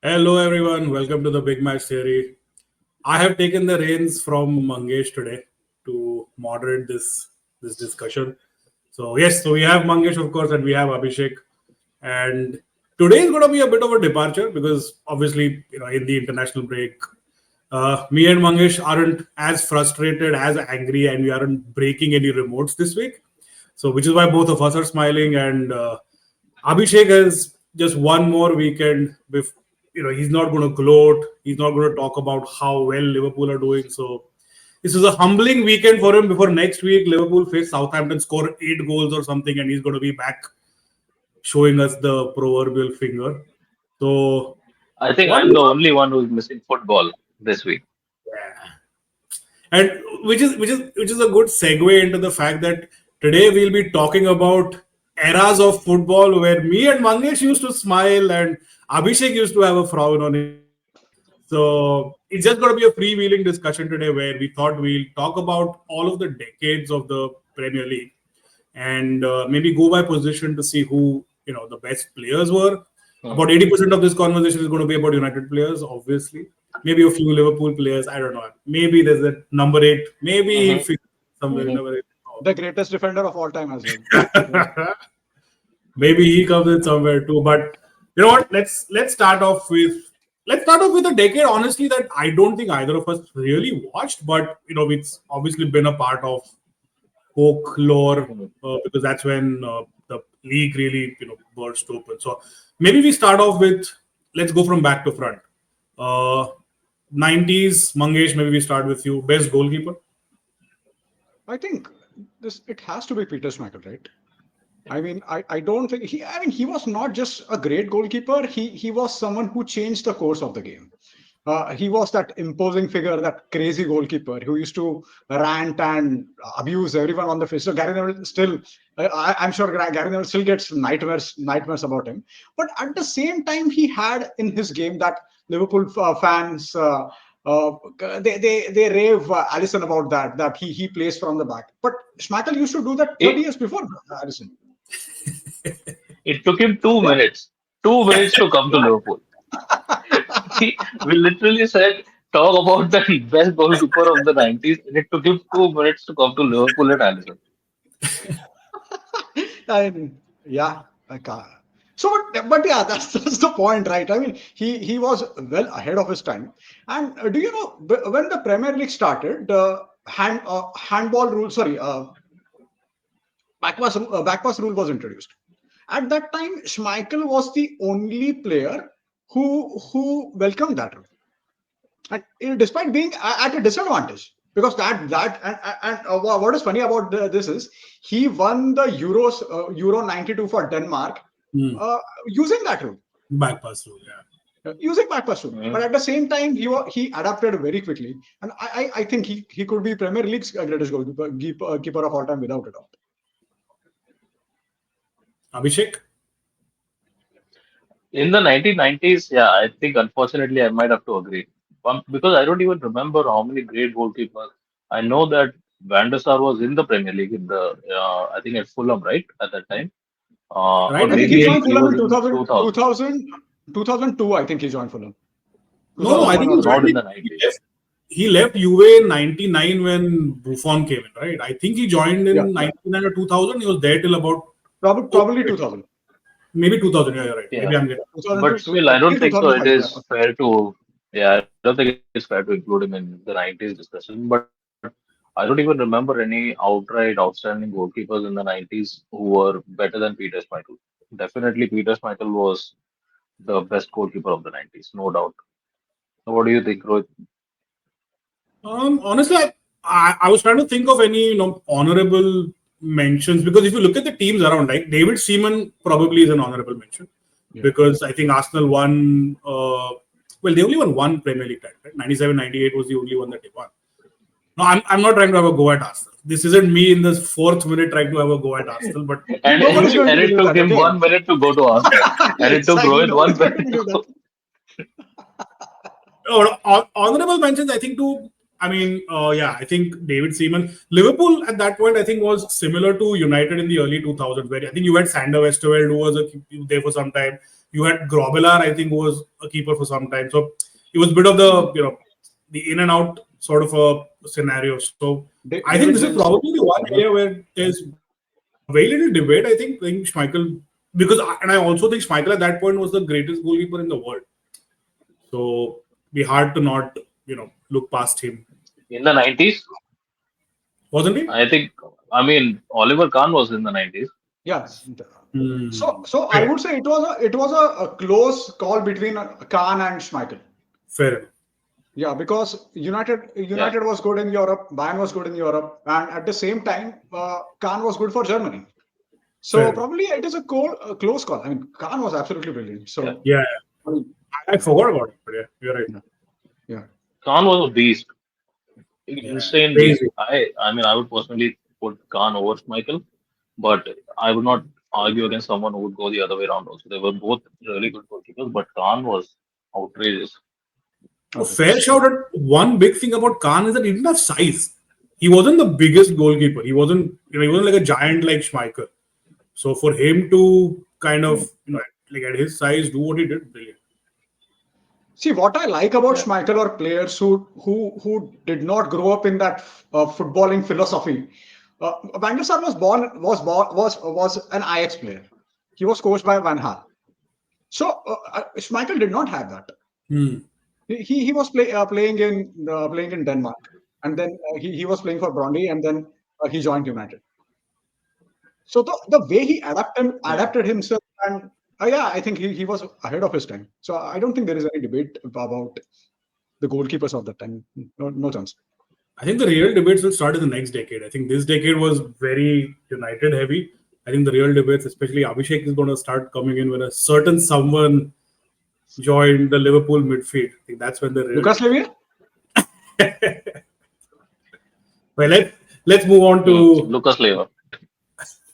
Hello everyone, welcome to the Big Match Theory. I have taken the reins from Mangesh today to moderate this discussion. So we have Mangesh of course and we have Abhishek. And today is going to be a bit of a departure because obviously in the international break, me and Mangesh aren't as frustrated, as angry, and we aren't breaking any remotes this week. So which is why both of us are smiling and Abhishek has just one more weekend. He's not going to gloat. He's not going to talk about how well Liverpool are doing. So this is a humbling weekend for him. Before next week, Liverpool face Southampton, score 8 goals or something, and he's going to be back showing us the proverbial finger. So I think what? I'm the only one who's missing football this week. And which is a good segue into the fact that today we'll be talking about eras of football where me and Mangesh used to smile and Abhishek used to have a frown on his face. So it's just going to be a freewheeling discussion today where we thought we'll talk about all of the decades of the Premier League and maybe go by position to see who the best players were. Hmm. About 80% of this conversation is going to be about United players, obviously. Maybe a few Liverpool players. I don't know. Maybe there's a number 8. Maybe he hmm fits somewhere. You hmm never The greatest defender of all time as well. know. Maybe he comes in somewhere too. But you know what? Let's start off with a decade. Honestly, that I don't think either of us really watched, but it's obviously been a part of folklore hmm because that's when the league really burst open. So maybe we start off with let's go from back to front. Uh, 90s, Mangesh. Maybe we start with you. Best goalkeeper. I think it has to be Peter Schmeichel, right? I don't think he was not just a great goalkeeper. He was someone who changed the course of the game. He was that imposing figure, that crazy goalkeeper who used to rant and abuse everyone on the field. So Gary Neville still, I'm sure Gary Neville still gets nightmares about him. But at the same time, he had in his game that Liverpool fans. They rave Allison about that he plays from the back. But Schmeichel used to do that 30 It years before Allison. it took him two Yeah. minutes, 2 minutes to come to Liverpool. We literally said talk about the best goalkeeper of the 90s, and it took him 2 minutes to come to Liverpool at Allison. And yeah, like, so but yeah, that's the point, right? I mean, he was well ahead of his time. And do you know when the Premier League started, the handball rule, sorry, backpass rule was introduced. At that time, Schmeichel was the only player who welcomed that rule, and despite being at a disadvantage. Because what is funny about this is he won the Euro 92 for Denmark Hmm. using that rule, Back pass rule. Yeah. using back pass rule. Hmm. But at the same time, he adapted very quickly, and I think he could be Premier League's greatest keeper of all time without a doubt. Abhishek. In the 1990s, yeah, I think unfortunately I might have to agree. Because I don't even remember how many great goalkeepers. I know that Van der Sar was in the Premier League in the I think at Fulham, right, at that time. Or Right I at think the he maybe joined beginning. he Fulham was in in 2000, 2000. 2002. I think he joined Fulham. No, I think 2001 he or Not joined in something. the it. 90s. He left UA in 99 when Buffon came in, right? I think he joined Yeah, in yeah. 99 or 2000. He was there till about, oh, Probably wait, 2000. maybe 2000. Yeah, you're right. Yeah. Maybe I'm getting. But 2002 still, I don't till think so. It 2005. Yeah. is fair to, yeah, I don't think it's fair to include him in the 90s discussion. But I don't even remember any outright outstanding goalkeepers in the 90s who were better than Peter Schmeichel. Definitely, Peter Schmeichel was the best goalkeeper of the 90s, no doubt. So, what do you think, Rohit? Honestly, I was trying to think of any honorable mentions because if you look at the teams around, like David Seaman probably is an honorable mention Yeah. because I think Arsenal won. Well, they only won one Premier League title, right? 97, 98 was the only one that they won. No, I'm not trying to have a go at Arsenal. This isn't me in the fourth minute trying to have a go at Arsenal, but And Nobody's going to and it believe took that. him Okay. 1 minute to go to Arsenal, and it took Exactly. Rohit one Nobody's going to minute believe that. to. honorable mentions, I think, to, I mean, yeah, I think David Seaman. Liverpool at that point, I think, was similar to United in the early 2000s, where I think you had Sander Westerveld, who was there for some time. You had Grobbelaar, I think, who was a keeper for some time. So it was a bit of the the in and out sort of a scenario. So I think David this is Gill's. probably the one area where there's very little debate. I think Schmeichel, because and I also think Schmeichel at that point was the greatest goalkeeper in the world. So be hard to not look past him, In the 90s, wasn't he? I think, I mean, Oliver Kahn was in the 90s. Yes. Hmm. So I Fair, would say it was a close call between Khan and Schmeichel. fair enough. Yeah, because United Yeah, United was good in Europe, Bayern was good in Europe, and at the same time, Khan was good for Germany. Fair So enough. probably it is a close call. I mean, Khan was absolutely brilliant. yeah. So Yeah, I mean, I forgot about it, but yeah, you're right. yeah, yeah. Kahn was a beast, Yeah, insane beast. crazy. I mean, I would personally put Kahn over Schmeichel, but I would not argue against someone who would go the other way around also. They were both really good goalkeepers, but Kahn was outrageous. A Okay. fair shout at one big thing about Khan is that he didn't have size. He wasn't the biggest goalkeeper. He wasn't like a giant like Schmeichel. So for him to kind of, like at his size, do what he did, brilliant. See, what I like about Yeah, Schmeichel are players who did not grow up in that footballing philosophy. Van der Sar was an Ajax player. He was coached by Van Gaal. So Schmeichel did not have that. Hmm. He was playing in Denmark, and then he was playing for Brøndby, and then he joined United. So the way he yeah. adapted himself, and yeah, I think he was ahead of his time. So I don't think there is any debate about the goalkeepers of that time. No, no chance. I think the real debates will start in the next decade. I think this decade was very United heavy. I think the real debates, especially Abhishek, is going to start coming in when a certain someone joined the Liverpool midfield. I think that's when the real Lucas Leiva? well, let's move on to Lucas Leiva.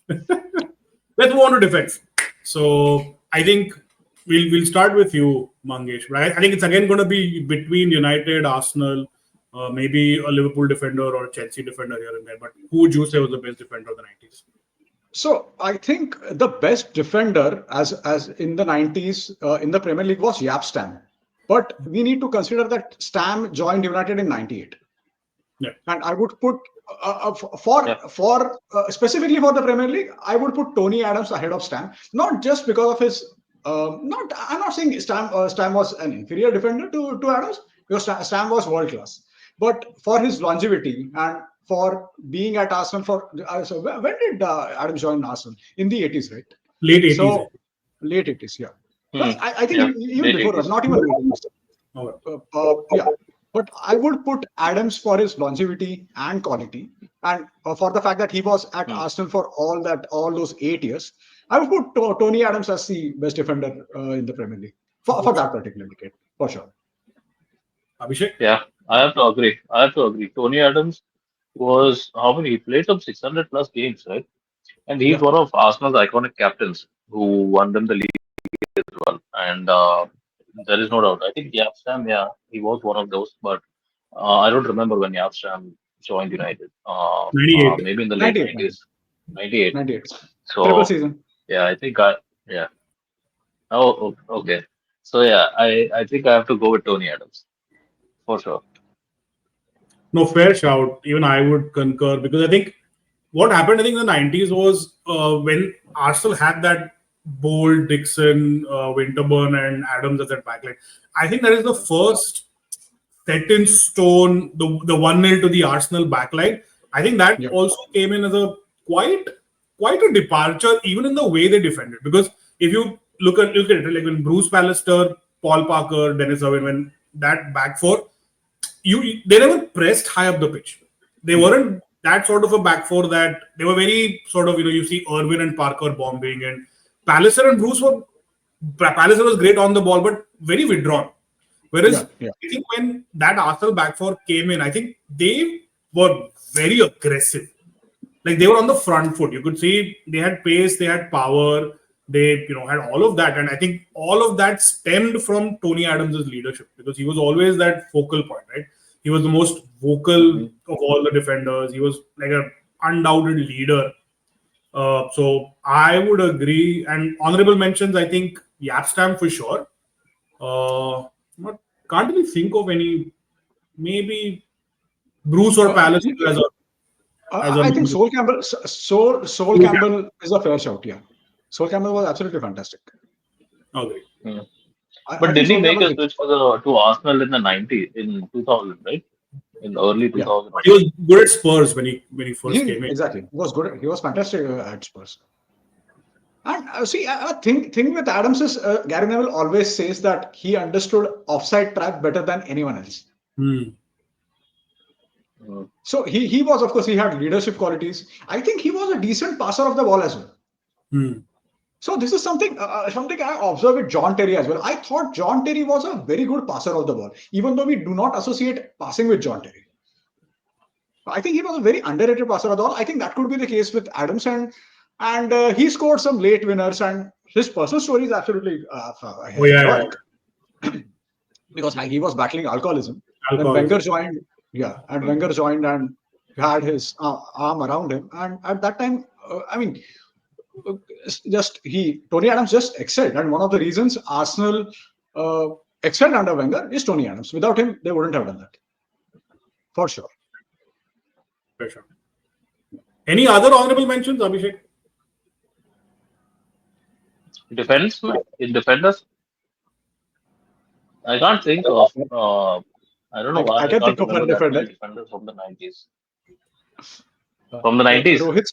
let's move on to defense. So I think we'll start with you, Mangesh. Right? I think it's again going to be between United, Arsenal, maybe a Liverpool defender or a Chelsea defender here and there. But who would you say was the best defender of the 90s? So I think the best defender as in the 90s in the Premier League was Jaap Stam. But we need to consider that Stam joined United in 98. Yeah. And I would put Yeah, for specifically for the Premier League, I would put Tony Adams ahead of Stam, not just because of his. Not I'm not saying Stam was an inferior defender to Adams because Stam was world class, but for his longevity and for being at Arsenal for so when did Adams join Arsenal? In the 80s, right? Late 80s. So late 80s, yeah. No, hmm. I think Yeah, even late before that, 80s. not even late 80s. Okay. Yeah, but I would put Adams for his longevity and quality, and for the fact that he was at Hmm. Arsenal for all those 8 years. I would put Tony Adams as the best defender in the Premier League for that particular decade, for sure. Abhishek? Yeah, I have to agree. I have to agree. Tony Adams was how many? He played some 600 plus games, right? And he's Yeah, one of Arsenal's iconic captains who won them the league as well. And there is no doubt. I think Yapstam, yeah, he was one of those, but I don't remember when Yapstam joined United. 98. Maybe in the late 98, 90s, 98. 98. Triple So season. yeah, I think yeah. Okay. So yeah, I think I have to go with Tony Adams for sure. No, fair shout. Even I would concur because I think what happened, I think, in the 90s was when Arsenal had that bold Dixon, Winterburn, and Adams as that backline. I think that is the first set in stone, the 1-0 to the Arsenal backline. I think that Yeah, also came in as a quite quite a departure, even in the way they defended. Because if you look at it, like when Bruce Pallister, Paul Parker, Dennis Irwin, when that back four, they never pressed high up the pitch. They weren't that sort of a back four that they were very sort of, you see Irwin and Parker bombing, and Pallister and Bruce were Pallister was great on the ball, but very withdrawn. yeah, Whereas yeah, I think when that Arsenal back four came in, I think they were very aggressive. Like they were on the front foot. You could see they had pace, they had power, they had all of that, and I think all of that stemmed from Tony Adams' leadership because he was always that focal point, right? He was the most vocal Hmm. of all the defenders. He was like an undoubted leader. So I would agree. And honorable mentions, I think Yapstam for sure. But can't really think of any. Maybe Bruce or Palace as a as a. I think Sol Campbell is a fair shout. Yeah, Sol Campbell was absolutely fantastic. Okay. Hmm. I But think did he Sol make Campbell. a switch to Arsenal in the 90s, in 2000, right? In the early Yeah, 2000 or He was something. good at Spurs when he first came in. exactly. He was good. He was fantastic at Spurs. And see, thing with Adams is Gary Neville always says that he understood offside trap better than anyone else. Hmm. Hmm. So he was, of course, he had leadership qualities. I think he was a decent passer of the ball as well. Hmm. So this is something I observed with John Terry as well. I thought John Terry was a very good passer of the ball, even though we do not associate passing with John Terry. I think he was a very underrated passer of the ball. I think that could be the case with Adams, and he scored some late winners, and his personal story is absolutely Oh yeah. heroic because he was battling alcoholism. Then Alcoholism. Wenger joined, yeah, and Wenger joined and had his arm around him, and at that time, I mean, just he Tony Adams just excelled, and one of the reasons Arsenal uh, excelled under Wenger is Tony Adams. Without him, they wouldn't have done that for sure. For sure. Any other honorable mentions, Abhishek? Defense, in defenders, I can't think of. I don't know why I I can can't think of one remember that defender. many defenders from the 90s. From the Uh, 90s. Rohit's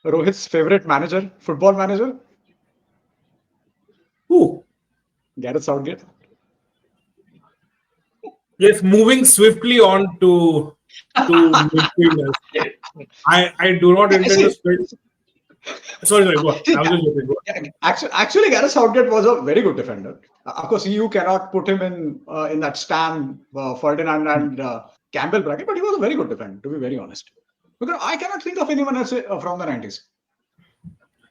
Rohit's favorite manager, football manager, Who? Gareth Southgate. Yes, moving swiftly on to midfielders. I do not intend to See, spend. Sorry, go on. see, I was just joking. Go on. yeah, actually, Gareth Southgate was a very good defender. Of course, you cannot put him in that Stan, Ferdinand, and Campbell bracket, but he was a very good defender, to be very honest. Because I cannot think of anyone else from the 90s.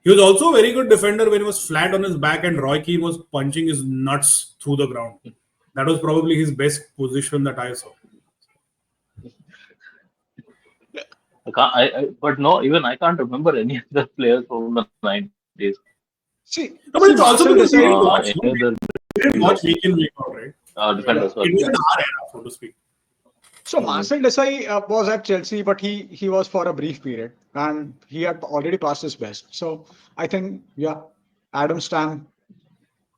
He was also a very good defender when he was flat on his back and Roy Keane was punching his nuts through the ground. That was probably his best position that I saw. I can't, but no, even I can't remember any of the players from the 90s. No, but See, it's also Marcel because we Desailly. didn't watch, Any of the we didn't watch defenders. week in, week out, right? Defenders, It sorry. wasn't our era, so to speak. So Hmm. Marcel Desailly was at Chelsea, but he was for a brief period, and he had already passed his best. So I think, yeah, Adam Stam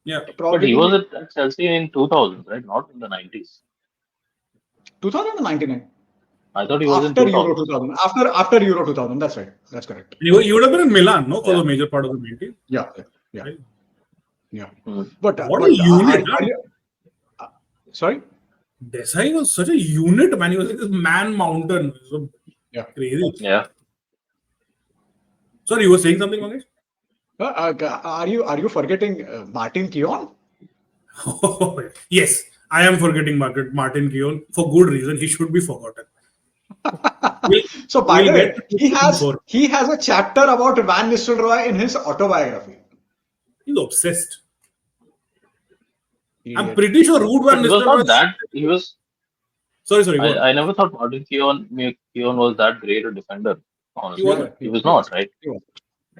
Yeah. But he probably was at Chelsea in 2000, right? Not in the 90s. 2099 I thought he was in after Euro 2000. 2000 after Euro 2000. That's right. That's correct. You would have been in Milan, no, for Yeah. the major part of the 90s. Yeah, yeah, Right? yeah. Hmm. But What a unit, huh? are you, sorry? Desai was such a unit, man. He was like this man mountain. So Yeah. crazy. Yeah. Sorry, you were saying something, Mangesh? Are you forgetting Martin Keown? Yes, I am forgetting Martin Keown for good reason. He should be forgotten. We'll, So by we'll the get way, to him for. he has a chapter about Van Nistelrooy in his autobiography. He's obsessed. I'm Idiot. pretty sure Ruud But van he was Nistelrooy. not that. He was. Sorry, go on. I never thought Martin Keown was that great a defender. He Honestly, wasn't. he was not, right? He was.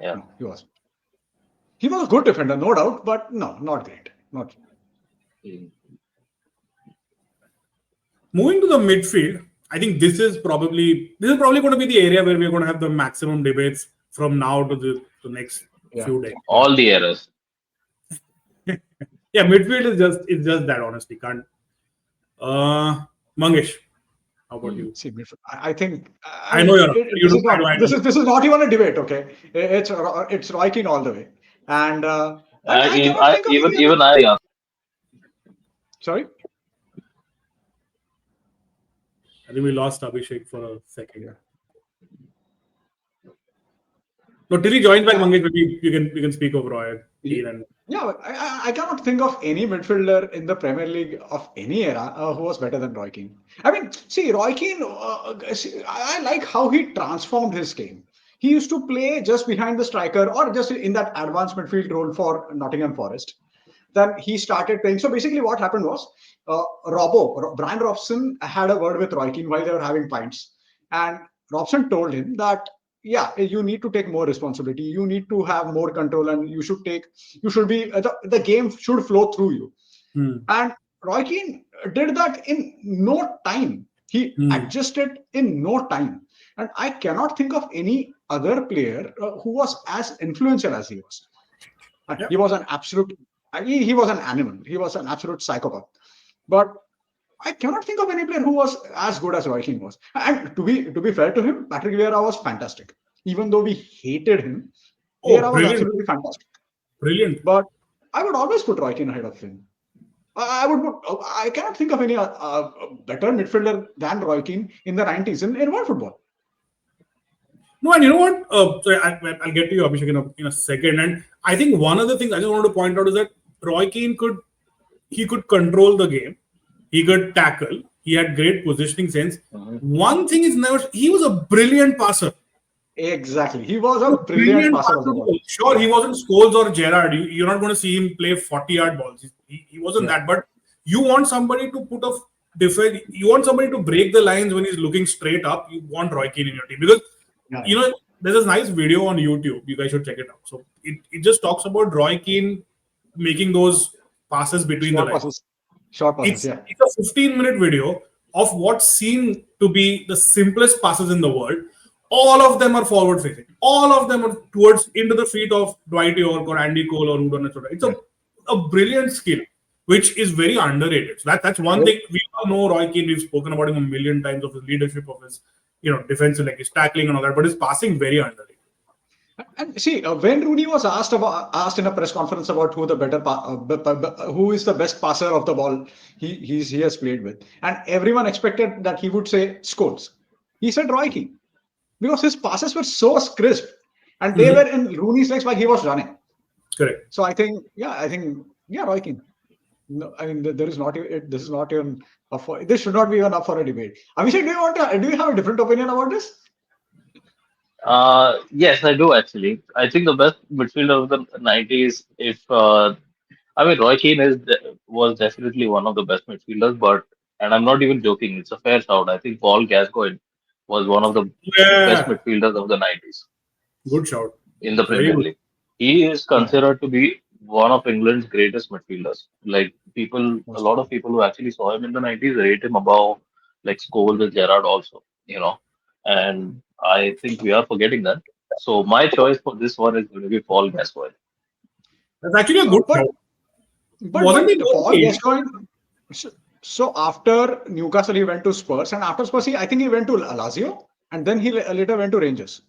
Yeah. No, he was. He was a good defender, no doubt, but no, not great. Not. Hmm. Moving to the midfield, I think this is probably going to be the area where we're going to have the maximum debates from now to the next Yeah. few days. All the errors. Yeah, midfield is just that. Honestly, can't. Mangesh, how about you? See, I think I know you're. You this do. is I not know. I this know. is this is not even a debate. Okay, it's Roy Keane all the way, and I cannot think of any other. Even I. Sorry. I think we lost Abhishek for a second. Yeah. No, till he joins back, Yeah. Mangesh, maybe you can speak of Roy Keane and Yeah, but I cannot think of any midfielder in the Premier League of any era who was better than Roy Keane. I mean, see, Roy Keane, I like how he transformed his game. He used to play just behind the striker or just in that advanced midfield role for Nottingham Forest. Then he started playing. So basically, what happened was Brian Robson had a word with Roy Keane while they were having pints. And Robson told him that yeah, you need to take more responsibility. You need to have more control, and you should be the game should flow through you. Hmm. And Roy Keane did that in no time. He adjusted in no time. And I cannot think of any other player who was as influential as he was. Yep. He was an absolute, he was an animal. He was an absolute psychopath. But I cannot think of any player who was as good as Roy Keane was. And to be fair to him, Patrick Vieira was fantastic. Even though we hated him, Oh, Vieira was brilliant. absolutely fantastic. Brilliant. But I would always put Roy Keane ahead of him. I cannot think of any better midfielder than Roy Keane in the 90s in world football. No, and you know what? So I'll get to you, Abhishek, in a second. And I think one of the things I just wanted to point out is that Roy Keane could control the game. He could tackle. He had great positioning sense. One thing is he was a brilliant passer. Exactly. He was a brilliant passer of the ball. Sure, he wasn't Scholes or Gerrard. You're not going to see him play 40-yard balls. He wasn't that. But you want somebody to put a defense. You want somebody to break the lines when he's looking straight up. You want Roy Keane in your team because there's this nice video on YouTube. You guys should check it out. So it just talks about Roy Keane making those passes between the lines. Short passes. It's a 15-minute video of what's seen to be the simplest passes in the world. All of them are forward facing. All of them are towards into the feet of Dwight York or Andy Cole or Udon. It's a brilliant skill, which is very underrated. So that's one thing we all know. Roy Keane, we've spoken about him a million times of his leadership, of his defensive, like his tackling and all that. But his passing very underrated. And see, when Rooney was asked in a press conference about who is the best passer of the ball he has played with, and everyone expected that he would say Scholes. He said Roy Keane because his passes were so crisp, and they were in Rooney's legs while he was running. Correct. So I think Roy Keane. No, I mean there is not. This is not even. This should not be even up for a debate. Abhishek, do you have a different opinion about this? Yes, I do actually. I think the best midfielder of the 90s, Roy Keane was definitely one of the best midfielders, and I'm not even joking, it's a fair shout. I think Paul Gascoigne was one of the best midfielders of the 90s. Good shout. In the Premier League. He is considered to be one of England's greatest midfielders. Like a lot of people who actually saw him in the 90s rate him above like Scholes and Gerrard also, and I think we are forgetting that. So my choice for this one is going to be Paul Gascoigne. That's actually a good shout. But Paul Gascoigne. So after Newcastle, he went to Spurs, and after Spurs, I think he went to Lazio, and then he later went to Rangers.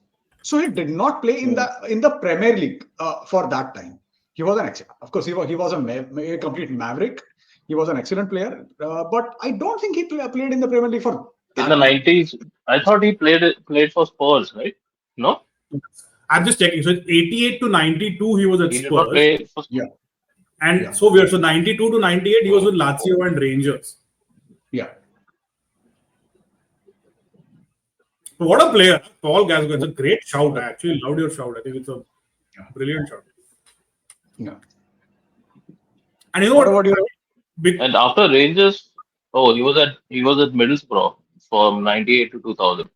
So he did not play in the Premier League for that time. He was of course, he was a complete maverick. He was an excellent player, but I don't think he played in the Premier League for. In the 90s, I thought he played for Spurs, right? No? I'm just checking. So 88 to 92, he was at Spurs. Did not play for Spurs. Yeah. And so weird. So 92 to 98, he was with Lazio and Rangers. Yeah. What a player. Paul Gascoigne. It's a great shout. I actually loved your shout. I think it's a brilliant shout. Yeah. And you know what? And after Rangers, he was at Middlesbrough from 98 to 2000.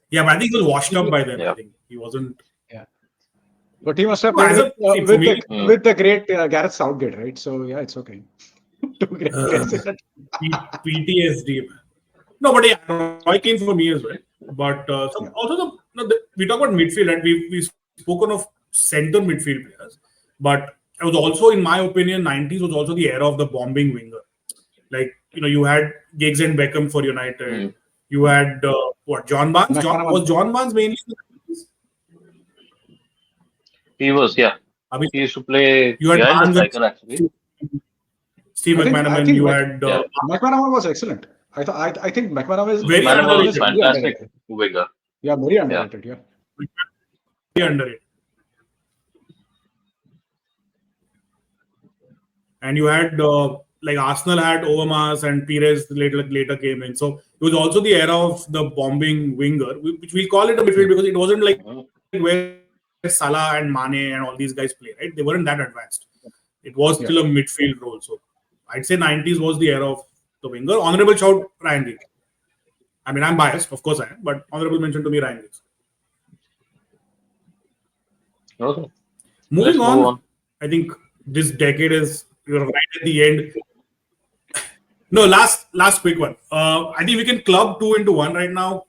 Yeah, but I think he was washed up by then. I think he wasn't. Yeah. But he must have played with the great Gareth Southgate, right? So yeah, it's okay. PTSD. No, but Roy Keane for me as well. But also we talk about midfield, and we've spoken of center midfield players. But it was also, in my opinion, 90s was also the era of the bombing winger. Like, you had Giggs and Beckham for United. You had John Barnes? Was John Barnes mainly in the 90s? He was, yeah. He used to play behind the striker, actually. Steve McManaman, you had... McManaman was excellent. I think McManaman is very underrated. Fantastic winger. Yeah, very underrated, yeah. Very underrated. And you had Arsenal had Overmars and Pires later came in. So it was also the era of the bombing winger, which we call it a midfield because it wasn't like where Salah and Mane and all these guys play, right? They weren't that advanced. It was still a midfield role. So I'd say 90s was the era of the winger. Honorable shout, Ryan Giggs. I mean, I'm biased, of course I am, but honorable mention to me, Ryan Giggs. Okay, Moving let's move on, on. I think this decade is you're right at the end. No, last quick one. I think we can club two into one right now.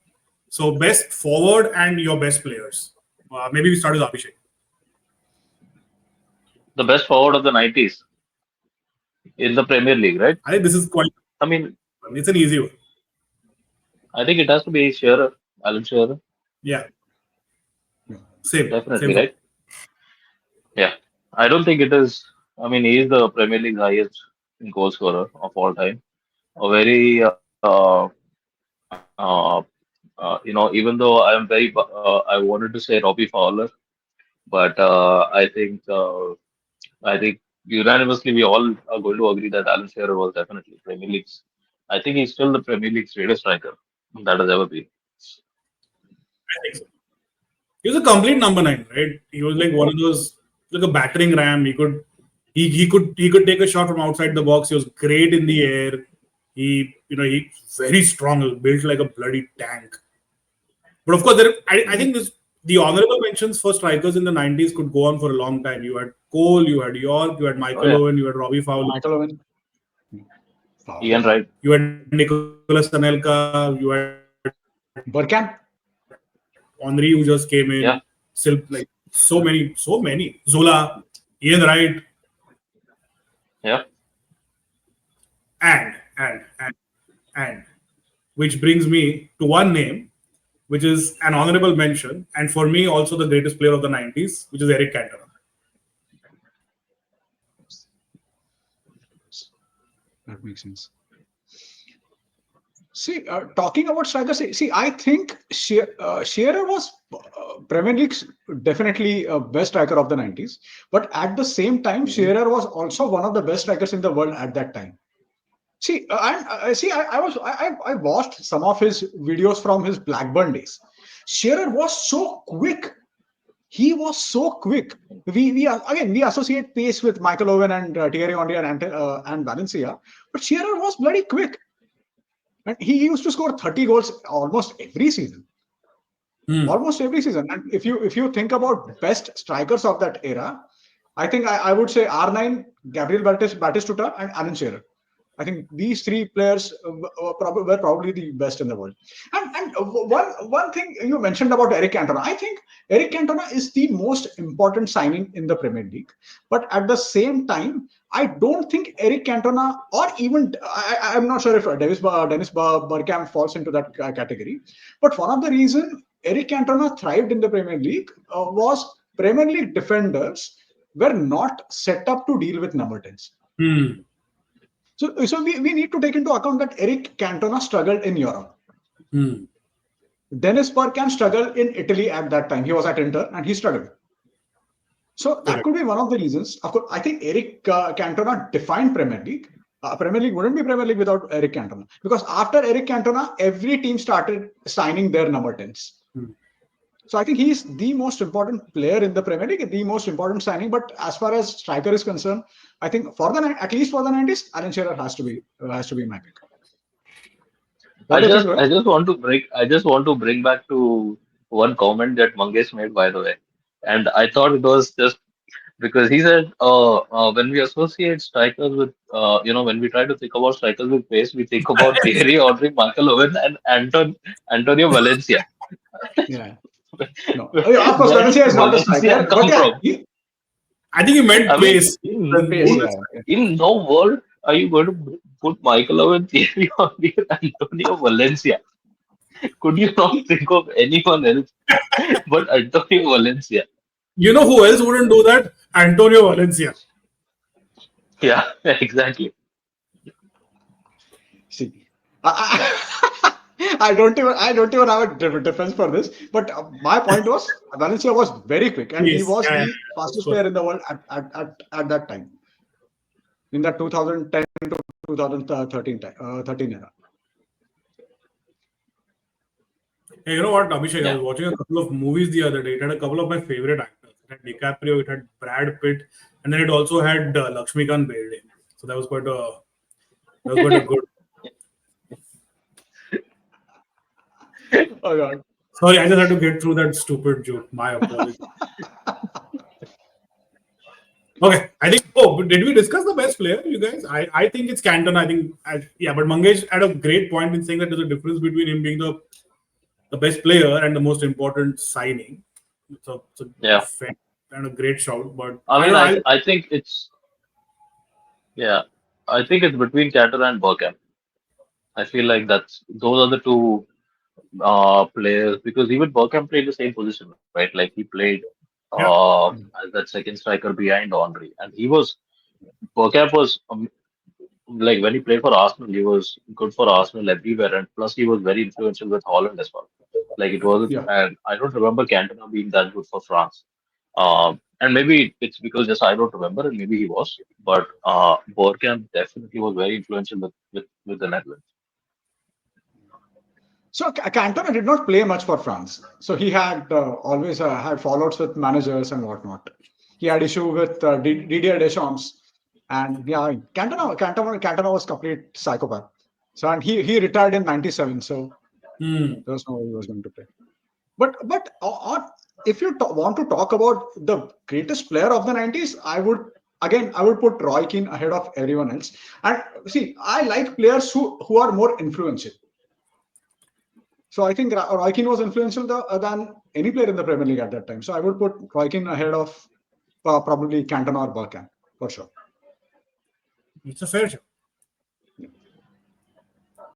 So best forward and your best players. Maybe we start with Abhishek. The best forward of the 90s in the Premier League, right? I think this is quite. I mean, It's an easy one. I think it has to be Shearer, Alan Shearer, Yeah, Yeah. same definitely, for me. right? Yeah. I don't think it is. I mean, he is the Premier League highest goal scorer of all time. A very, uh, even though I wanted to say Robbie Fowler, but I think unanimously we all are going to agree that Alan Shearer was definitely Premier League's. I think he's still the Premier League's greatest striker that has ever been. I think so. He was a complete number nine, right? He was like one of those, like a battering ram. He could take a shot from outside the box. He was great in the air. He very strong. He was built like a bloody tank. But of course, I think the honorable mentions for strikers in the 90s could go on for a long time. You had Cole, you had York, you had Oh Michael yeah, Owen, you had Robbie Fowler, Michael Owen. Ian Fowler. Wright. you had Nicolas Anelka, you had Bergkamp. Henry who just came in. Yeah, Still, like so many. Zola, Ian Wright, yeah. and which brings me to one name, which is an honorable mention, and for me also the greatest player of the 90s, which is Eric Cantona. That makes sense. See, talking about strikers, I think Shearer was Premier League's definitely best striker of the 90s. But at the same time, Mhm. Shearer was also one of the best strikers in the world at that time. I watched some of his videos from his Blackburn days. Shearer was so quick. He was so quick. We associate pace with Michael Owen and Thierry Henry and Valencia, but Shearer was bloody quick. And he used to score 30 goals almost every season. Hmm. Almost every season. And if you think about best strikers of that era, I think I would say R9, Gabriel Batistuta, and Alan Shearer. I think these three players were probably the best in the world. And one thing you mentioned about Eric Cantona, I think Eric Cantona is the most important signing in the Premier League. But at the same time, I don't think Eric Cantona, or even I'm not sure if Dennis Bergkamp falls into that category. But one of the reasons Eric Cantona thrived in the Premier League was Premier League defenders were not set up to deal with number 10s. Hmm. So we need to take into account that Eric Cantona struggled in Europe. Hmm. Dennis Bergkamp struggled in Italy at that time. He was at Inter and he struggled. So that Correct. could be one of the reasons. Of course, I think Eric Cantona defined Premier League. Premier League wouldn't be Premier League without Eric Cantona, because after Eric Cantona, every team started signing their number 10s. Hmm. So I think he's the most important player in the Premier League, the most important signing. But as far as striker is concerned, I think at least for the 90s, Alan Shearer has to be my pick. I What do you think, just Rohit? I just want to bring back to one comment that Mangesh made, by the way. And I thought it was just because he said, when we associate strikers with, when we try to think about strikers with pace, we think about Thierry Henry, Michael Owen, and Antonio Valencia. Yeah. No. Where Of course, did Valencia is not a Valencia striker, but come yeah, from? I think you meant I mean, pace. pace. More than Yeah. in no world are you going to put Michael Owen, Thierry Henry, and Antonio Valencia. Could you not think of anyone else but Antonio Valencia? You know who else wouldn't do that? Antonio Valencia. Yeah, exactly. See, I don't even have a defense for this. But my point was Valencia was very quick, and he Pace. was Yeah, the of fastest course. player in the world at that time, in that 2010 to 2013 13 era. Hey, you know what, Abhishek? I Yeah. was watching a couple of movies the other day. It had a couple of my favorite actors. It had DiCaprio, it had Brad Pitt, and then it also had Lakshmikant Berde. So that was quite a good. Oh God. Sorry, I just had to get through that stupid joke. My apologies. Okay, I think. Oh, did we discuss the best player, you guys? I think it's Canton. I think, yeah, but Mangesh had a great point in saying that there's a difference between him being the best player and the most important signing. It's a Yeah, fair and a great shout, but I I mean, don't know. I think it's yeah, I think it's between Catter and Burkham. I feel like those are the two players because even Burkham played the same position, right? Like he played Yeah, as that second striker behind Henry, and Burkham was like when he played for Arsenal, he was good for Arsenal everywhere, and plus he was very influential with Holland as well. Like it wasn't, Yeah. and I don't remember Cantona being that good for France. And maybe it's because just I don't remember, and maybe he was, but Burkham definitely was very influential with the Netherlands. So Cantona did not play much for France. So he had always had fallouts with managers and whatnot. He had issue with Didier Deschamps, and yeah, Cantona was complete psychopath. So and he retired in '97. So hmm. there was no way he was going to play. But if you want to talk about the greatest player of the '90s, I would put Roy Keane ahead of everyone else. And see, I like players who are more influential. So I think Roy Keane was influential than any player in the Premier League at that time. So I would put Roy Keane ahead of probably Cantona or Bergkamp for sure. It's a fair shout.